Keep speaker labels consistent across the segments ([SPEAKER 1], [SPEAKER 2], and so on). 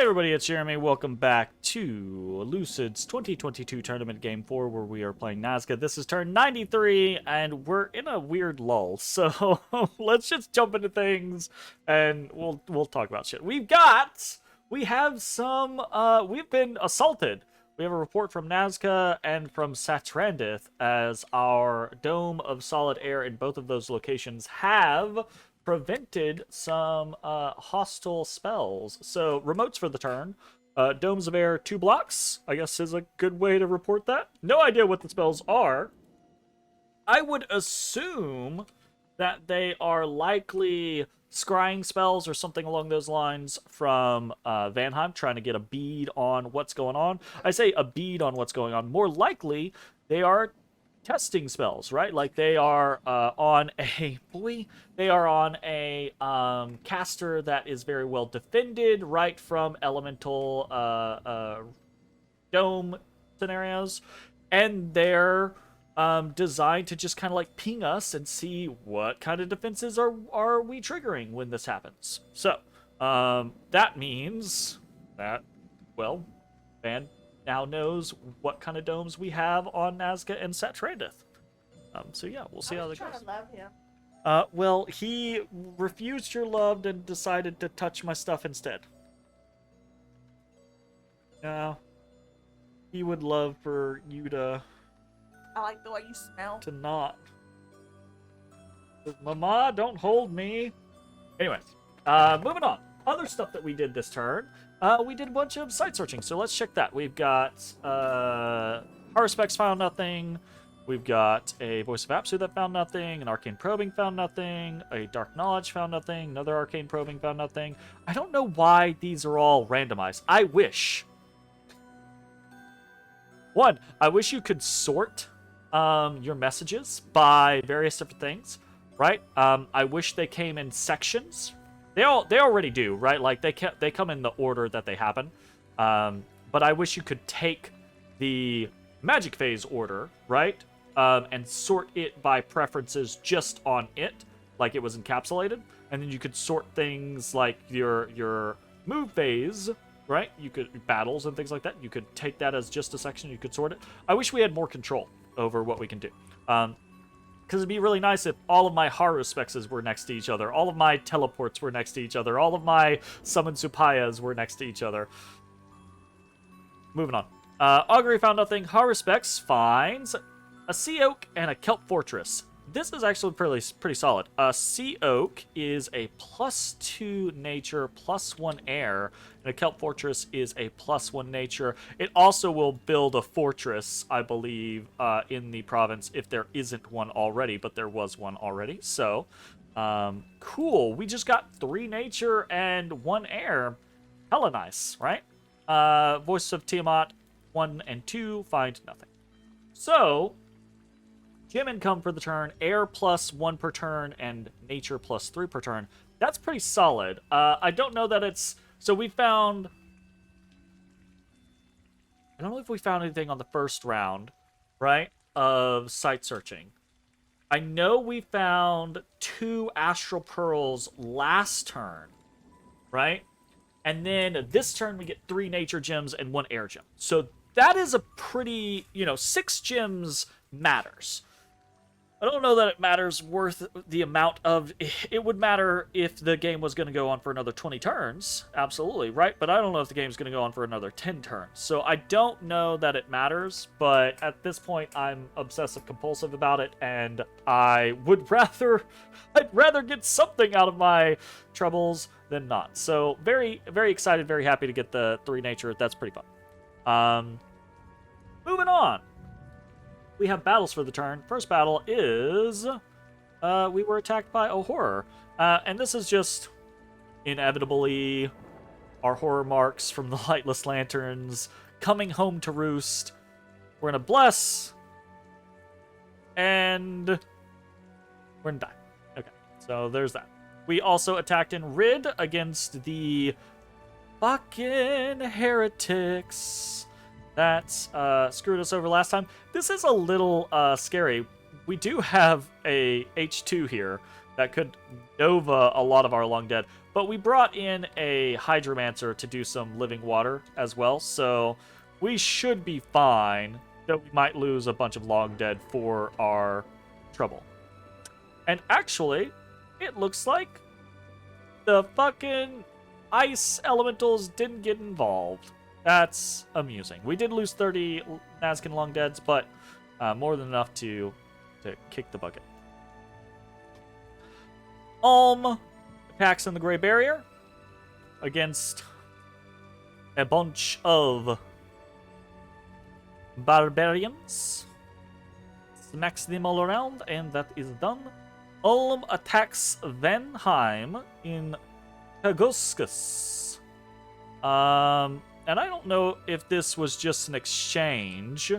[SPEAKER 1] Everybody, it's Jeremy. Welcome back to Lucid's 2022 Tournament Game 4, where we are playing Nazca. This is turn 93, and we're in a weird lull, so let's just jump into things, and we'll talk about shit. We've been assaulted. We have a report from Nazca and from Satrandith, as our dome of solid air in both of those locations have prevented some hostile spells. So remotes for the turn. Domes of air 2 blocks, I guess is a good way to report that. No idea what the spells are. I would assume that they are likely scrying spells or something along those lines from Vanheim, trying to get a bead on what's going on. I say a bead on what's going on. More likely, they are testing spells, right? Like they are on a caster that is very well defended, right, from elemental dome scenarios, and they're designed to just kind of like ping us and see what kind of defenses are we triggering when this happens. So that means that, well, Van now knows what kind of domes we have on Nazca and Satrandith. So yeah, we'll see how that goes.
[SPEAKER 2] Love him.
[SPEAKER 1] Well, he refused your love and decided to touch my stuff instead. No, he would love for you to
[SPEAKER 2] I like the way you smell.
[SPEAKER 1] not. Mama, don't hold me. Anyways, moving on. Other stuff that we did this turn. We did a bunch of site searching, so let's check that. We've got Harspecs found nothing. We've got a Voice of Apsu that found nothing. An Arcane Probing found nothing. A Dark Knowledge found nothing. Another Arcane Probing found nothing. I don't know why these are all randomized. I wish you could sort your messages by various different things, right? I wish they came in sections. They already do, right? Like they come in the order that they happen. But I wish you could take the magic phase order, right? And sort it by preferences just on it, like it was encapsulated, and then you could sort things like your move phase, right? You could battles and things like that. You could take that as just a section. You could sort it. I wish we had more control over what we can do. Because it'd be really nice if all of my Haruspexes were next to each other, all of my teleports were next to each other, all of my summon Supayas were next to each other. Moving on. Augury found nothing. Haruspex finds a Sea Oak and a Kelp Fortress. This is actually pretty solid. Sea Oak is a +2 nature, +1 air, and a Kelp Fortress is a +1 nature. It also will build a fortress, I believe, in the province if there isn't one already, but there was one already. So, cool. We just got 3 nature and 1 air. Hella nice, right? Voice of Tiamat 1 and 2 find nothing. So, gem income for the turn, air +1 per turn, and nature +3 per turn. That's pretty solid. I don't know that it's... So we found... I don't know if we found anything on the first round, right, of site searching. I know we found 2 Astral Pearls last turn, right? And then this turn we get 3 nature gems and 1 air gem. So that is a pretty... 6 gems matters. I don't know that it matters worth the amount of... It would matter if the game was going to go on for another 20 turns. Absolutely, right? But I don't know if the game's going to go on for another 10 turns. So I don't know that it matters, but at this point, I'm obsessive-compulsive about it, and I would rather... I'd rather get something out of my troubles than not. So very, very excited, very happy to get the 3 nature. That's pretty fun. Moving on. We have battles for the turn. First battle is we were attacked by a horror. And this is just inevitably our horror marks from the Lightless Lanterns coming home to roost. We're going to bless. And we're going to die. Okay, so there's that. We also attacked in Rid against the fucking heretics that screwed us over last time. This is a little scary. We do have a H2 here, that could Nova a lot of our long dead. But we brought in a Hydromancer to do some living water as well, so we should be fine, though we might lose a bunch of long dead for our trouble. And actually, it looks like the fucking ice elementals didn't get involved. That's amusing. We did lose 30 Nazcan long deads, but more than enough to kick the bucket. Attacks in the Gray Barrier against a bunch of barbarians. Smacks them all around, and that is done. Ulm attacks Venheim in Kaguskus. And I don't know if this was just an exchange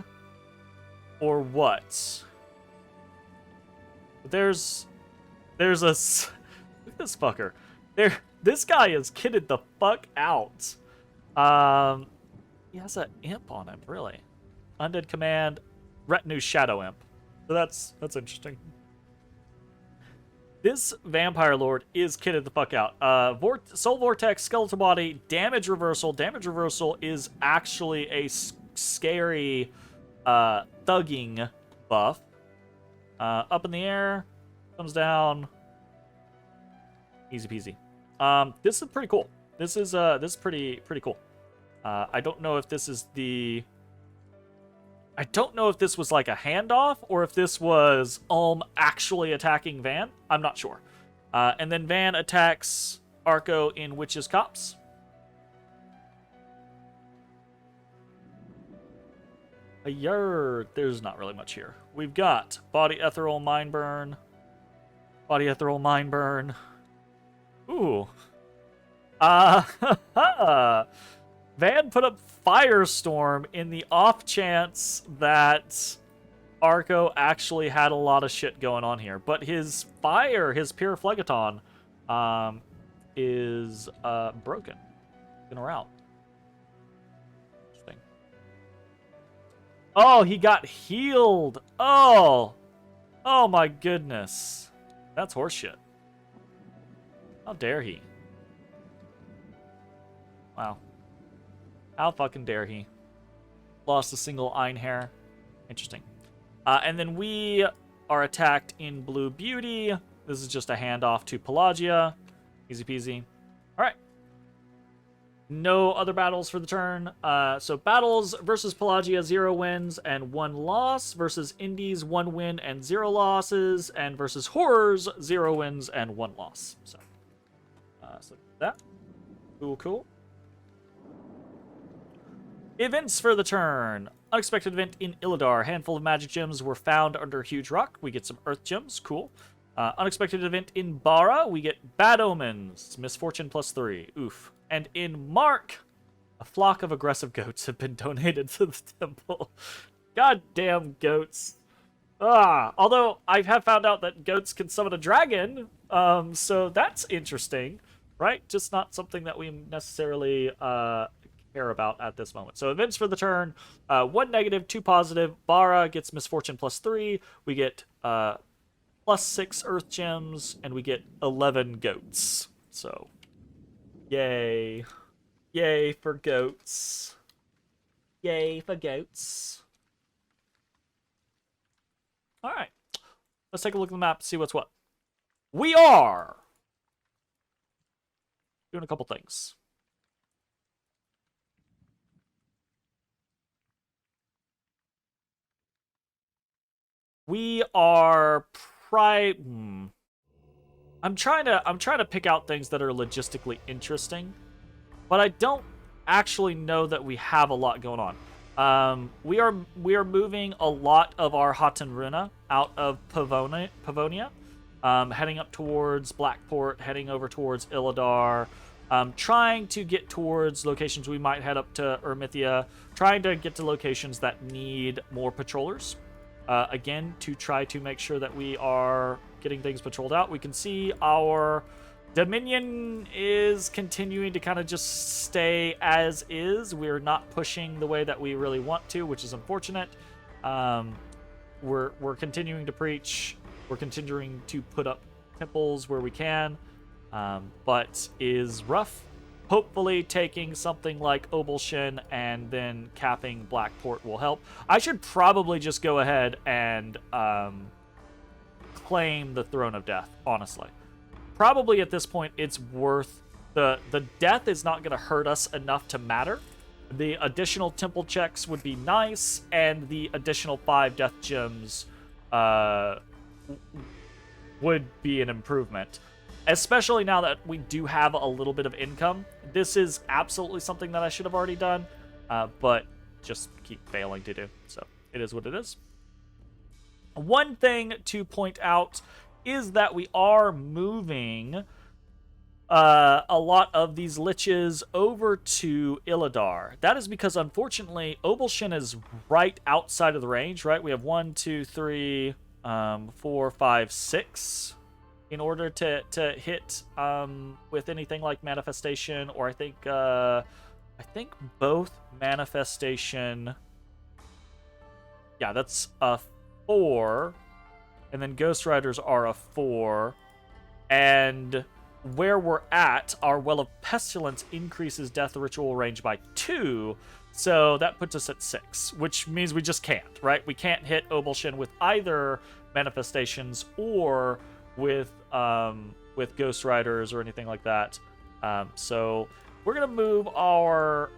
[SPEAKER 1] or what. There's a look at this fucker. This guy is kitted the fuck out. He has an imp on him, really. Undead Command, Retinue Shadow Imp. So that's interesting. This Vampire Lord is kitted the fuck out. Soul Vortex, Skeletal Body, Damage Reversal. Damage Reversal is actually a scary thugging buff. Up in the air, comes down. Easy peasy. This is pretty cool. This is pretty cool. I don't know if this is I don't know if this was like a handoff or if this was actually attacking Van. I'm not sure. And then Van attacks Arco in Witch's Copse. There's not really much here. We've got Body Ethereal Mind Burn. Body Ethereal Mind Burn. Ooh. Van put up Firestorm in the off chance that Arco actually had a lot of shit going on here. But his fire, his Pure Phlegaton, is broken. In or out. Interesting. Oh, he got healed. Oh my goodness. That's horseshit. How dare he? Wow. How fucking dare he? Lost a single Einhair. Interesting. And then we are attacked in Blue Beauty. This is just a handoff to Pelagia. Easy peasy. Alright. No other battles for the turn. So battles versus Pelagia, 0 wins and 1 loss. Versus Indies, 1 win and 0 losses. And versus Horrors, 0 wins and 1 loss. So that. Cool. Events for the turn. Unexpected event in Illidar. Handful of magic gems were found under a huge rock. We get some earth gems. Cool. Unexpected event in Bara. We get bad omens. Misfortune +3. Oof. And in Mark, a flock of aggressive goats have been donated to the temple. Goddamn goats. Although I have found out that goats can summon a dragon. So that's interesting. Right? Just not something that we necessarily care about at this moment. So events for the turn, 1 negative, 2 positive. Bara gets Misfortune +3. We get +6 Earth Gems, and we get 11 goats. So, yay. Yay for goats. Yay for goats. Alright. Let's take a look at the map, see what's what. We are doing a couple things. We are I'm trying to pick out things that are logistically interesting, but I don't actually know that we have a lot going on. We are moving a lot of our Hatenruna out of Pavonia, heading up towards Blackport, heading over towards Illidar, trying to get towards locations we might head up to Ermithia, trying to get to locations that need more patrollers. Again, to try to make sure that we are getting things patrolled out. We can see our Dominion is continuing to kind of just stay as is. We're not pushing the way that we really want to, which is unfortunate. We're continuing to preach. We're continuing to put up temples where we can, but is rough. Hopefully taking something like Obelshin and then capping Blackport will help. I should probably just go ahead and claim the Throne of Death, honestly. Probably at this point it's worth... The death is not going to hurt us enough to matter. The additional temple checks would be nice, and the additional 5 death gems would be an improvement. Especially now that we do have a little bit of income. This is absolutely something that I should have already done, but just keep failing to do. So it is what it is. One thing to point out is that we are moving a lot of these liches over to Illidar. That is because, unfortunately, Obelshin is right outside of the range, right? We have 1, 2, 3, 4, 5, 6 in order to hit with anything like manifestation, or I think both manifestation. Yeah, that's a 4, and then Ghost Riders are a 4, and where we're at, our Well of Pestilence increases death ritual range by 2, so that puts us at 6, which means we just can't, right? We can't hit Obelshin with either manifestations or with Ghost Riders or anything like that. So we're gonna move our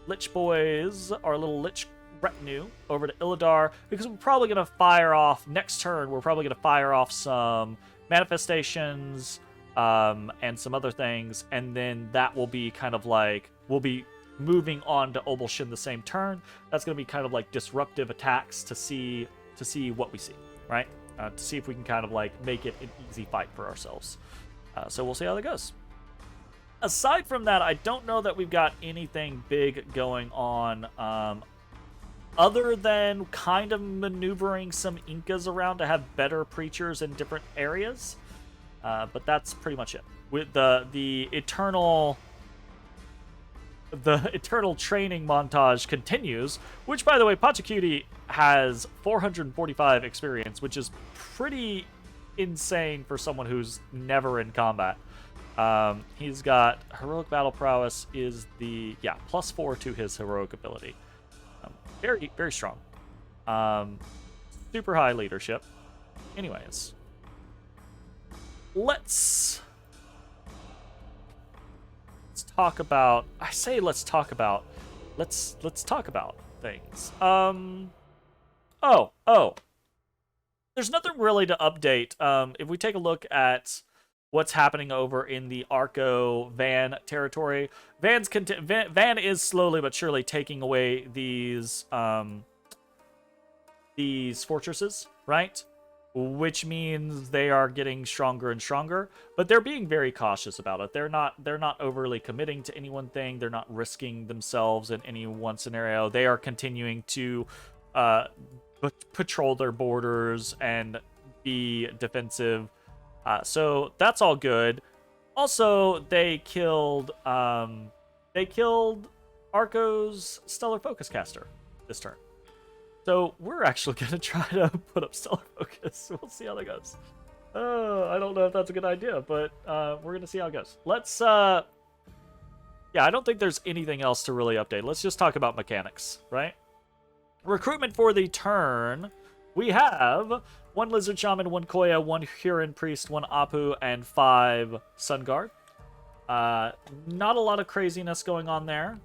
[SPEAKER 1] Lich Boys, our little Lich retinue, over to Illidar, because we're probably gonna fire off next turn. We're probably gonna fire off some manifestations and some other things, and then that will be kind of like, we'll be moving on to Obelshin the same turn. That's gonna be kind of like disruptive attacks to see what we see, right? To see if we can kind of like make it an easy fight for ourselves. So we'll see how that goes. Aside from that, I don't know that we've got anything big going on, other than kind of maneuvering some Incas around to have better preachers in different areas. But that's pretty much it. With the eternal training montage continues, which, by the way, Pachacudi has 445 experience, which is pretty insane for someone who's never in combat. He's got heroic battle prowess is +4 to his heroic ability. Very, very strong. Super high leadership. Anyways, let's talk about. I say let's talk about. Let's talk about things. Oh. There's nothing really to update. If we take a look at what's happening over in the Arco Van territory, Van is slowly but surely taking away these fortresses, right? Which means they are getting stronger and stronger, but they're being very cautious about it. They're not overly committing to any one thing. They're not risking themselves in any one scenario. They are continuing to patrol their borders and be defensive. So that's all good. Also, they killed Arco's Stellar Focus Caster this turn. So we're actually going to try to put up Stellar Focus. We'll see how that goes. I don't know if that's a good idea, but we're going to see how it goes. Let's... yeah, I don't think there's anything else to really update. Let's just talk about mechanics, right? Recruitment for the turn. We have 1 Lizard Shaman, 1 Koya, 1 Huron Priest, 1 Apu, and 5 Sun Guard. Not a lot of craziness going on there.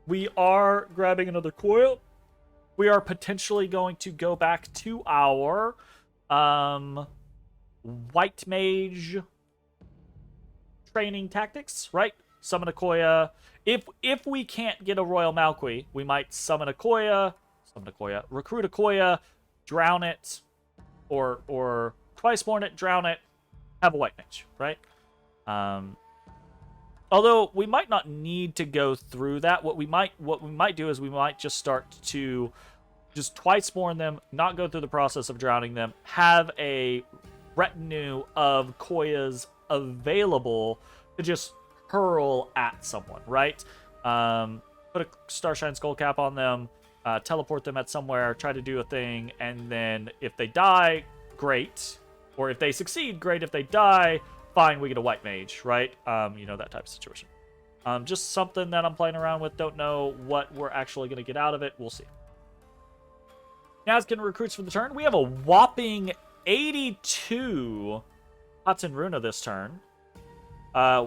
[SPEAKER 1] We are grabbing another Koya. We are potentially going to go back to our White Mage training tactics, right? Summon a Koya. If we can't get a Royal Malqui, we might summon a Koya, recruit a Koya, drown it, or twice born it, drown it, have a White Mage, right? Although we might not need to go through that. What we might do is we might just start to just twice spawn them, not go through the process of drowning them, have a retinue of Koyas available to just hurl at someone, right? Put a Starshine Skullcap on them, teleport them at somewhere, try to do a thing, and then if they die, great. Or if they succeed, great. If they die, fine, we get a white mage, right? You know, that type of situation. Just something that I'm playing around with. Don't know what we're actually going to get out of it. We'll see. Nazca recruits for the turn. We have a whopping 82 Hudson Runa this turn.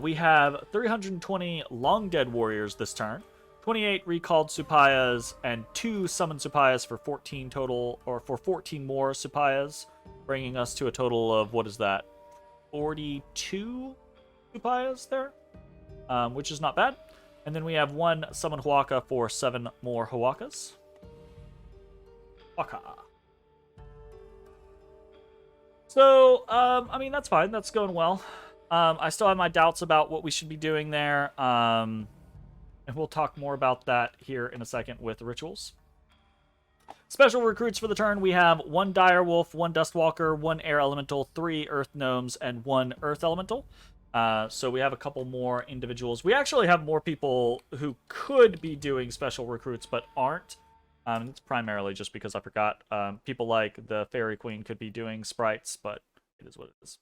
[SPEAKER 1] We have 320 Long Dead Warriors this turn. 28 recalled Supayas and 2 summoned Supayas for 14 total, or for 14 more Supayas, bringing us to a total of, what is that, 42 Supayas there, which is not bad. And then we have 1 summoned Huaka for 7 more Huakas. Huaka. So, I mean, that's fine. That's going well. I still have my doubts about what we should be doing there. And we'll talk more about that here in a second with rituals. Special recruits for the turn. We have 1 Direwolf, 1 Dustwalker, 1 Air Elemental, 3 Earth Gnomes, and 1 Earth Elemental. So we have a couple more individuals. We actually have more people who could be doing special recruits but aren't. It's primarily just because I forgot. People like the Fairy Queen could be doing sprites, but it is what it is.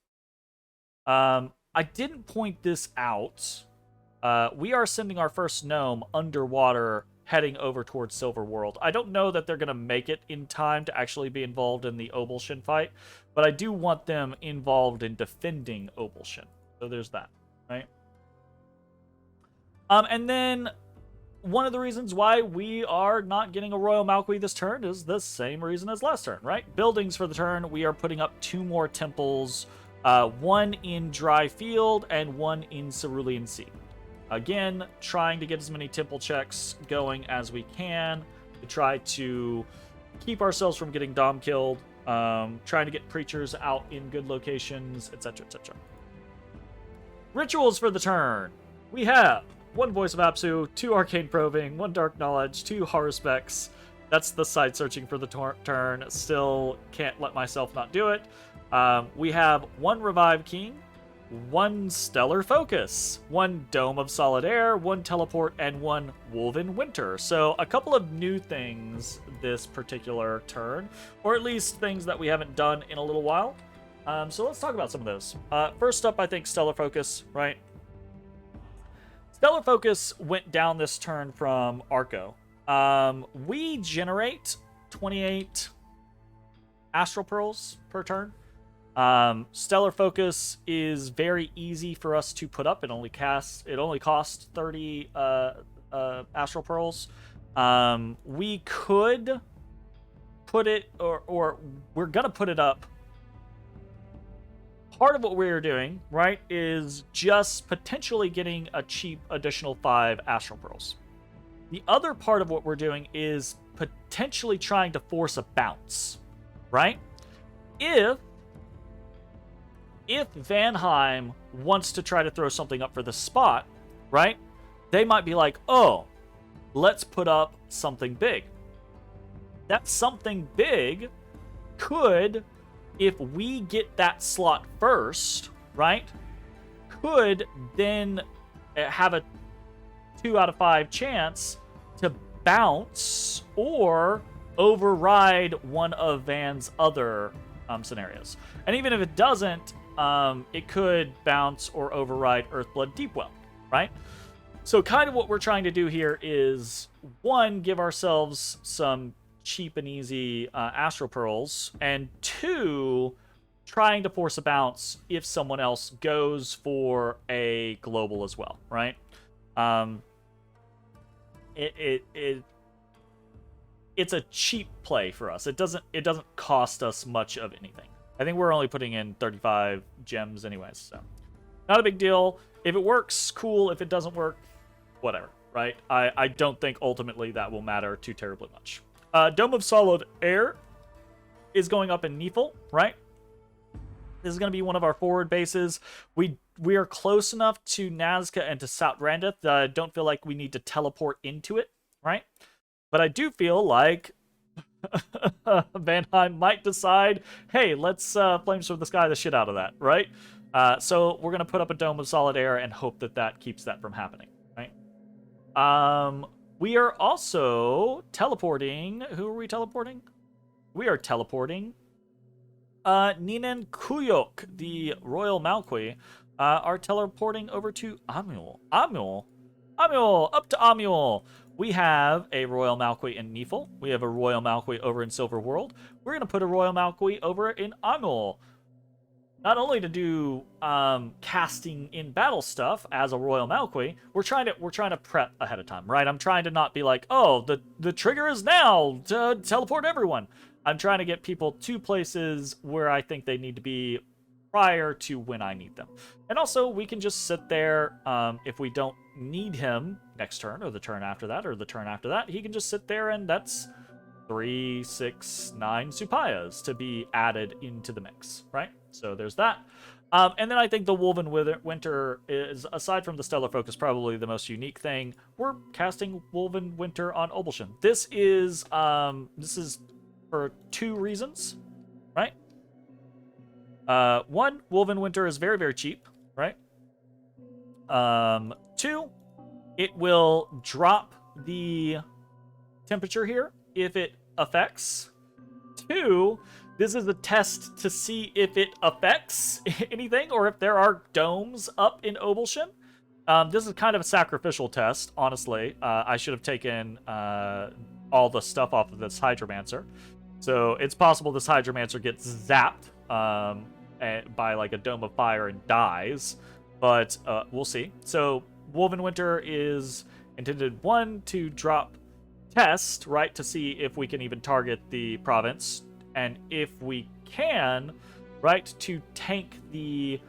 [SPEAKER 1] I didn't point this out. We are sending our first gnome underwater, heading over towards Silver World. I don't know that they're going to make it in time to actually be involved in the Obulshin fight, but I do want them involved in defending Obulshin. So there's that, right? And then one of the reasons why we are not getting a Royal Malquis this turn is the same reason as last turn, right? Buildings for the turn, we are putting up 2 more temples, 1 in Dry Field and 1 in Cerulean Sea. Again, trying to get as many temple checks going as we can to try to keep ourselves from getting dom killed, trying to get preachers out in good locations, etc., etc. Rituals for the turn. We have 1 Voice of Apsu, 2 Arcane Probing, 1 Dark Knowledge, 2 Haruspecs. That's the side searching for the turn. Still can't let myself not do it. We have 1 Revive King, 1 Stellar Focus, 1 Dome of Solid Air, 1 Teleport, and 1 Woven Winter. So a couple of new things this particular turn, or at least things that we haven't done in a little while. So let's talk about some of those. First up, I think Stellar Focus, right? Stellar Focus went down this turn from Arco. We generate 28 Astral Pearls per turn. Stellar Focus is very easy for us to put up. It only costs 30 Astral Pearls. We could put it, or we're gonna put it up. Part of what we're doing, right, is just potentially getting a cheap additional 5 Astral Pearls. The other part of what we're doing is potentially trying to force a bounce, right? If Vanheim wants to try to throw something up for the spot, right, they might be like, oh, let's put up something big. That something big could, if we get that slot first, right, could then have a 2 out of 5 chance to bounce or override one of Van's other scenarios. And even if it doesn't, it could bounce or override Earthblood Deepwell, right? So kind of what we're trying to do here is, 1, give ourselves some cheap and easy Astral Pearls, and 2, trying to force a bounce if someone else goes for a global as well, right? It's a cheap play for us. It doesn't cost us much of anything. I think we're only putting in 35 gems anyways, so not a big deal. If it works, cool. If it doesn't work, whatever, right? I don't think ultimately that will matter too terribly much. Dome of Solid Air is going up in Neefel, right? This is going to be one of our forward bases. We are close enough to Nazca and to South Randeth that I don't feel like we need to teleport into it, right? But I do feel like Vanheim might decide, hey, let's Flames from the Sky the shit out of that, right? So we're going to put up a Dome of Solid Air and hope that that keeps that from happening, right? We are also teleporting. Who are we teleporting? We are teleporting Ninen Kuyok, the Royal Malqui, are teleporting over to Amul. Amul! Up to Amul! We have a Royal Malqui in Neefel. We have a Royal Malqui over in Silver World. We're going to put a Royal Malqui over in Amul. Not only to do casting in battle stuff as a Royal Malqui, we're trying to prep ahead of time, right? I'm trying to not be like, oh, the trigger is now to teleport everyone. I'm trying to get people to places where I think they need to be prior to when I need them. And also, we can just sit there if we don't need him next turn, or the turn after that, or the turn after that. He can just sit there, and that's 3, 6, 9 Supayas to be added into the mix, right? So there's that. And then I think the Woven Winter is, aside from the Stellar Focus, probably the most unique thing. We're casting Woven Winter on Obulshan. This is for 2 reasons, right? One, Woven Winter is very, very cheap, right? 2, it will drop the temperature here if it affects. 2, this is a test to see if it affects anything or if there are domes up in Obulshan. This is kind of a sacrificial test, honestly. I should have taken all the stuff off of this Hydromancer. So it's possible this Hydromancer gets zapped by like a dome of fire and dies. But we'll see. So Woven Winter is intended, 1, to drop test, right, to see if we can even target the province, and if we can, right, to tank the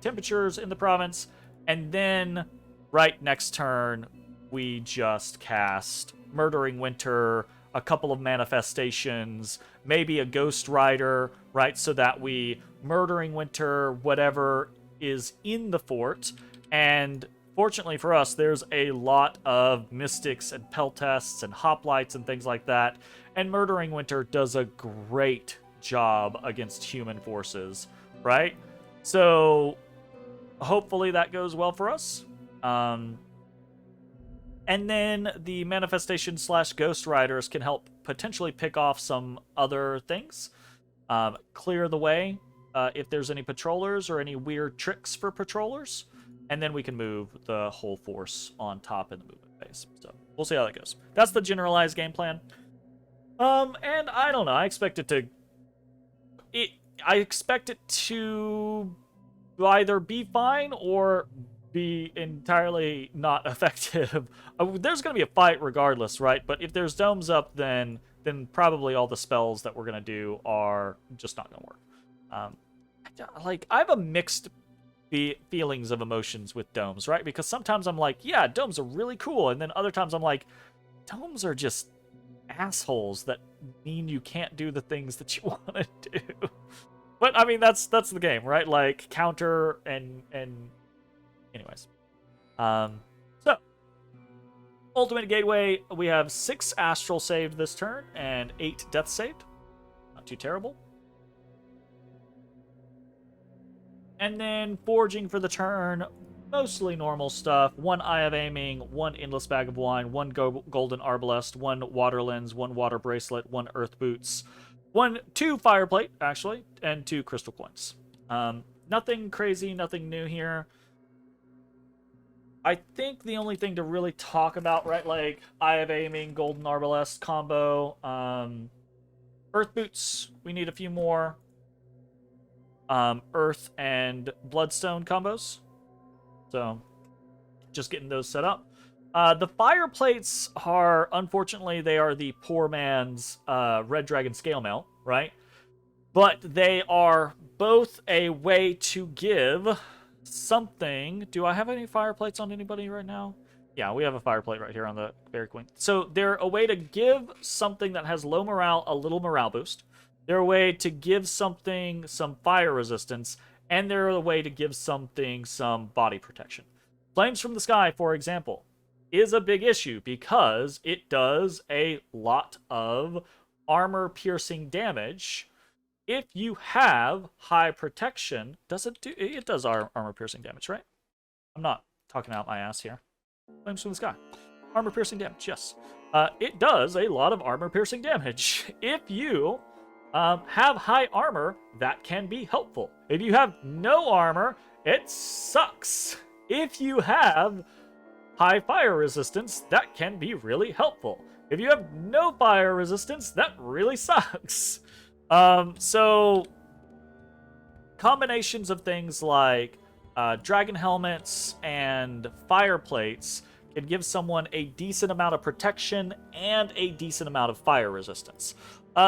[SPEAKER 1] temperatures in the province, and then right next turn we just cast Murdering Winter, a couple of manifestations, maybe a Ghost Rider, right, so that we Murdering Winter whatever is in the fort. And fortunately for us, there's a lot of Mystics and Peltests and Hoplites and things like that, and Murdering Winter does a great job against human forces, right? So hopefully that goes well for us. And then the Manifestation / Ghost Riders can help potentially pick off some other things. Clear the way if there's any patrollers or any weird tricks for patrollers. And then we can move the whole force on top in the movement phase. So we'll see how that goes. That's the generalized game plan. And I don't know. I expect it to either be fine or be entirely not effective. There's going to be a fight regardless, right? But if there's domes up, then probably all the spells that we're going to do are just not going to work. I have a mixed feelings of emotions with domes, right? Because sometimes I'm like, yeah, domes are really cool, and then other times I'm like, domes are just assholes that mean you can't do the things that you want to do. But I mean, that's the game, right? Like counter and anyways. So Ultimate Gateway, we have 6 astral saved this turn and 8 death saved. Not too terrible. And then forging for the turn, mostly normal stuff. 1 Eye of Aiming, 1 Endless Bag of Wine, 1 Golden Arbalest, 1 Water Lens, 1 Water Bracelet, 1 Earth Boots, 2 Fireplate, actually, and 2 Crystal Coins. Nothing crazy, nothing new here. I think the only thing to really talk about, right, like Eye of Aiming, Golden Arbalest combo, Earth Boots, we need a few more. Earth and Bloodstone combos. So, just getting those set up. The fire plates are, unfortunately, they are the poor man's Red Dragon Scale Mail, right? But they are both a way to give something. Do I have any fire plates on anybody right now? Yeah, we have a fire plate right here on the Fairy Queen. So they're a way to give something that has low morale a little morale boost. They're a way to give something some fire resistance, and they're a way to give something some body protection. Flames from the Sky, for example, is a big issue because it does a lot of armor-piercing damage. If you have high protection, it does armor-piercing damage, right? I'm not talking out my ass here. Flames from the Sky. Armor-piercing damage, yes. it does a lot of armor-piercing damage. If you have high armor, that can be helpful. If you have no armor, it sucks. If you have high fire resistance, that can be really helpful. If you have no fire resistance, that really sucks. So combinations of things like dragon helmets and fire plates can give someone a decent amount of protection and a decent amount of fire resistance.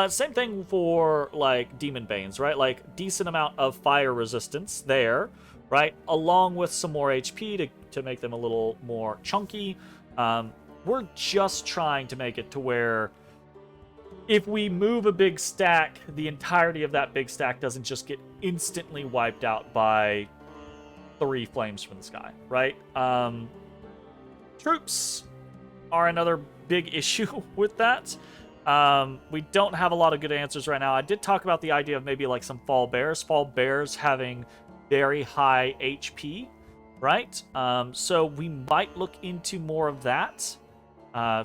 [SPEAKER 1] Same thing for like demon banes, right? Like decent amount of fire resistance there, right? Along with some more HP to make them a little more chunky. We're just trying to make it to where if we move a big stack, the entirety of that big stack doesn't just get instantly wiped out by 3 flames from the sky, right? Troops are another big issue with that. We don't have a lot of good answers right now. I did talk about the idea of maybe like some fall bears. Fall bears having very high HP, right? So we might look into more of that.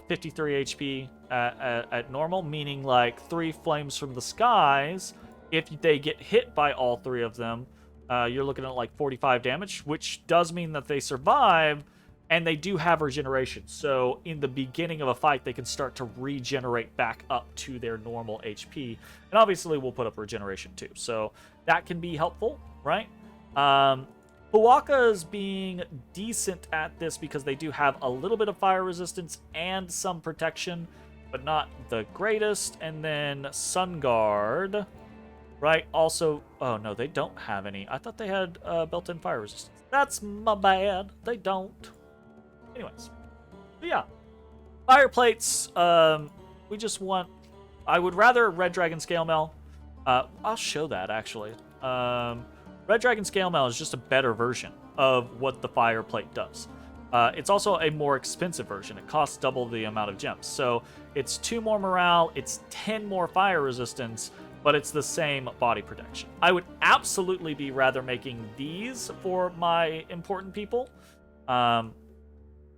[SPEAKER 1] 53 HP at normal, meaning like 3 flames from the skies. If they get hit by all 3 of them, you're looking at like 45 damage, which does mean that they survive, and they do have regeneration. So in the beginning of a fight, they can start to regenerate back up to their normal HP. And obviously, we'll put up regeneration too. So that can be helpful, right? Huakas being decent at this because they do have a little bit of fire resistance and some protection, but not the greatest. And then Sun Guard, right? Also, oh no, they don't have any. I thought they had built-in fire resistance. That's my bad. They don't. Anyways, but yeah, fire plates. We just want. I would rather Red Dragon Scale Mail. I'll show that actually. Red Dragon Scale Mail is just a better version of what the fire plate does. It's also a more expensive version. It costs double the amount of gems. So it's 2 more morale, it's 10 more fire resistance, but it's the same body protection. I would absolutely be rather making these for my important people.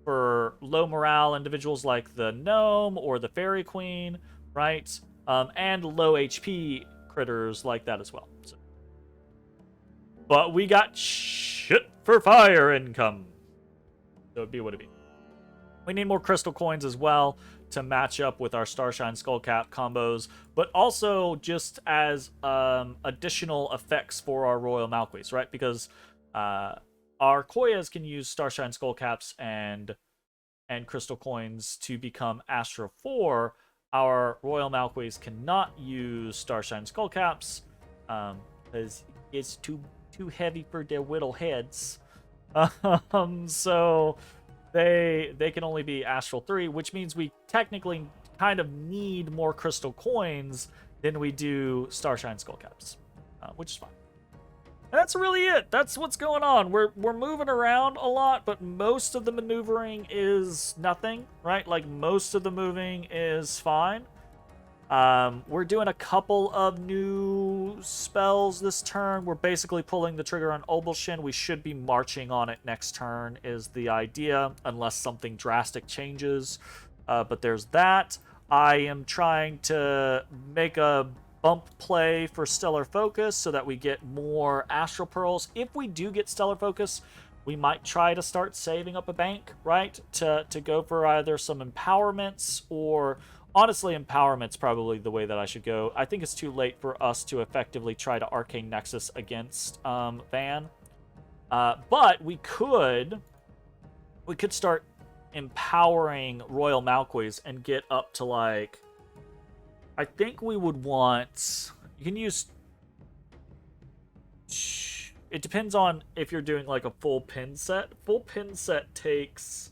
[SPEAKER 1] For low morale individuals like the gnome or the fairy queen, right? And low HP critters like that as well. So. But we got shit for fire income. So it'd be what it'd be. We need more crystal coins as well to match up with our Starshine Skullcap combos, but also just as additional effects for our Royal Malquis, right? Because our Koyas can use Starshine Skullcaps and crystal coins to become Astra 4. Our Royal Malquis cannot use Starshine Skullcaps because it's too heavy for their little heads. So they can only be Astral 3, which means we technically kind of need more crystal coins than we do Starshine Skullcaps, which is fine. And that's really it. That's what's going on. We're moving around a lot, but most of the maneuvering is nothing, right? Like most of the moving is fine. We're doing a couple of new spells this turn. We're basically pulling the trigger on Obelshin. We should be marching on it next turn is the idea, unless something drastic changes. But there's that. I am trying to make a bump play for Stellar Focus so that we get more Astral Pearls. If we do get Stellar Focus, we might try to start saving up a bank, right? To go for either some empowerments or... Honestly, empowerment's probably the way that I should go. I think it's too late for us to effectively try to Arcane Nexus against Van. But we could start empowering Royal Malquis and get up to like... I think we would want... You can use... It depends on if you're doing like a full pin set. Full pin set takes...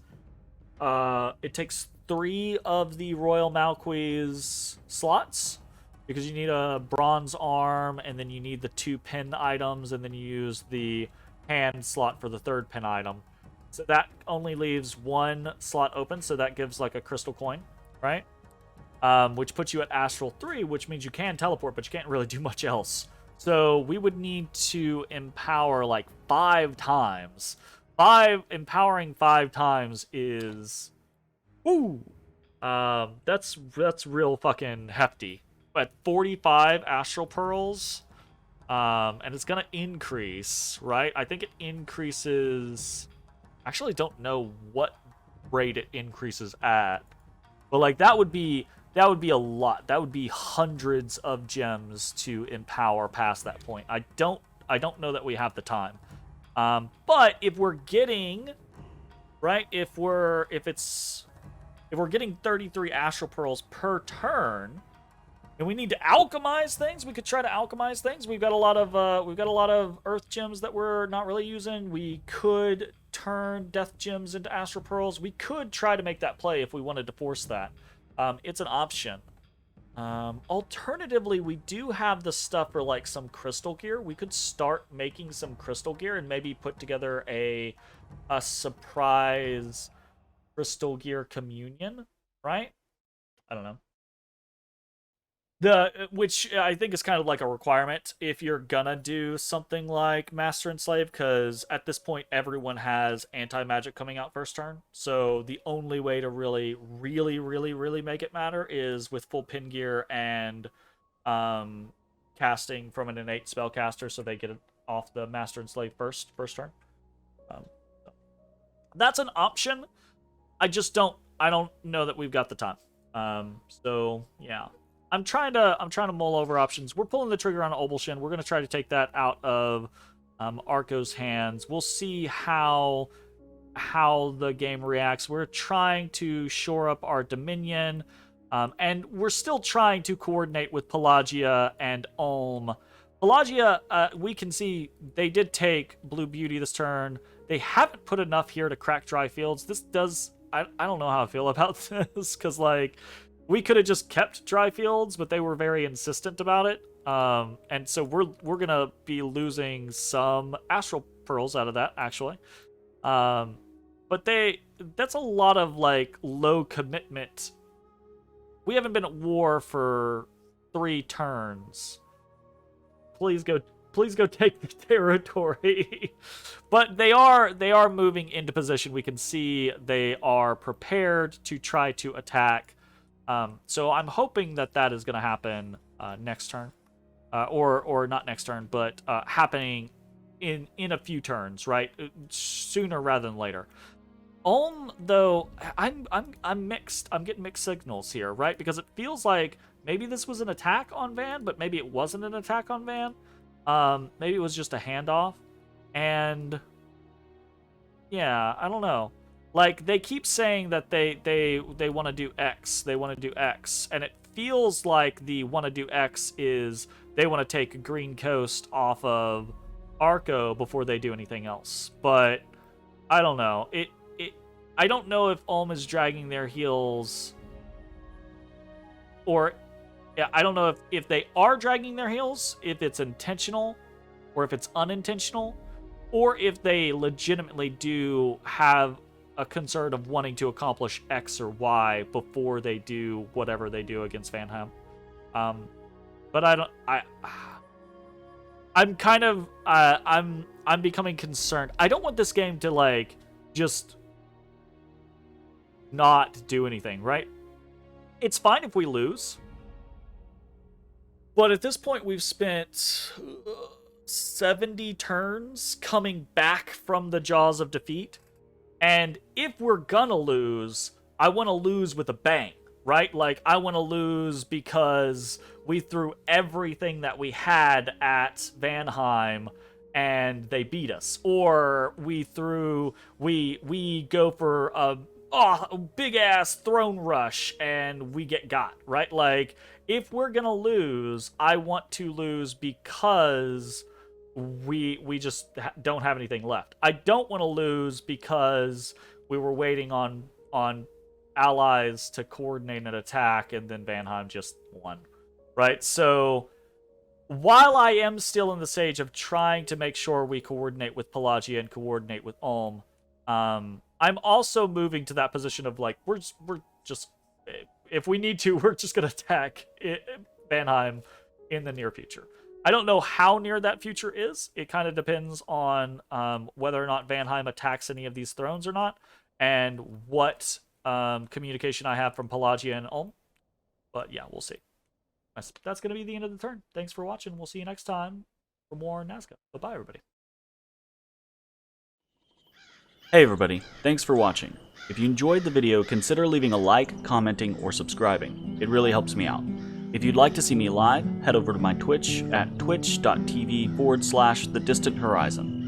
[SPEAKER 1] It takes 3 of the Royal Malquis slots, because you need a bronze arm, and then you need the 2 pin items, and then you use the hand slot for the 3rd pin item. So that only leaves 1 slot open, so that gives like a crystal coin, right? Which puts you at Astral 3, which means you can teleport, but you can't really do much else. So we would need to empower like 5 times. Empowering 5 times is... Ooh! That's real fucking hefty. At 45 astral pearls, and it's gonna increase, right? I think it increases. Actually, don't know what rate it increases at, but like that would be a lot. That would be hundreds of gems to empower past that point. I don't know that we have the time. But if we're getting right, if we're getting 33 astral pearls per turn, and we need to alchemize things, we could try to alchemize things. We've got a lot of earth gems that we're not really using. We could turn death gems into astral pearls. We could try to make that play if we wanted to force that. It's an option. Alternatively, we do have the stuff for like some crystal gear. We could start making some crystal gear and maybe put together a surprise crystal gear communion, right? I don't know. Which I think is kind of like a requirement if you're gonna do something like Master and Slave, because at this point everyone has anti-magic coming out first turn. So the only way to really, really, really, really make it matter is with full pin gear and casting from an innate spellcaster, so they get it off the Master and Slave first turn. Um, that's an option. I don't know that we've got the time. So yeah. I'm trying to mull over options. We're pulling the trigger on Obelshin. We're gonna try to take that out of Arco's hands. We'll see how the game reacts. We're trying to shore up our Dominion, and we're still trying to coordinate with Pelagia and Ulm. Pelagia, we can see they did take Blue Beauty this turn. They haven't put enough here to crack Dry Fields. This does. I don't know how I feel about this, because like we could have just kept Dry Fields, but they were very insistent about it. And so we're gonna be losing some astral pearls out of that, actually. But that's a lot of like low commitment. We haven't been at war for 3 turns. Please go take the territory. But they are moving into position. We can see they are prepared to try to attack. So I'm hoping that is going to happen next turn, or not next turn, but happening in a few turns, right? Sooner rather than later. Though I'm mixed. I'm getting mixed signals here, right? Because it feels like maybe this was an attack on Van, but maybe it wasn't an attack on Van. Maybe it was just a handoff, and yeah, I don't know. Like, they keep saying that they want to do X, and it feels like the want to do X is they want to take Green Coast off of Arco before they do anything else. But I don't know. I don't know if Ulm is dragging their heels, or yeah, I don't know if they are dragging their heels, if it's intentional or if it's unintentional, or if they legitimately do have a concern of wanting to accomplish X or Y before they do whatever they do against Vanheim. But I'm kind of I'm becoming concerned. I don't want this game to like just not do anything, right? It's fine if we lose. But at this point we've spent 70 turns coming back from the jaws of defeat. And if we're gonna lose, I want to lose with a bang, right? Like, I want to lose because we threw everything that we had at Vanheim and they beat us. Or we go for a big ass throne rush and we get got, right? Like, if we're gonna lose, I want to lose because we just don't have anything left. I don't want to lose because we were waiting on allies to coordinate an attack and then Vanheim just won, right? So while I am still in the stage of trying to make sure we coordinate with Pelagia and coordinate with Ulm, I'm also moving to that position of like we're just if we need to, we're just gonna attack Vanheim in the near future. I don't know how near that future is. It kind of depends on whether or not Vanheim attacks any of these thrones or not, and what communication I have from Pelagia and Ulm. But yeah, we'll see. That's going to be the end of the turn. Thanks for watching. We'll see you next time for more Nazca. Bye-bye, everybody.
[SPEAKER 3] Hey everybody, thanks for watching. If you enjoyed the video, consider leaving a like, commenting, or subscribing. It really helps me out. If you'd like to see me live, head over to my Twitch at twitch.tv/thedistanthorizon.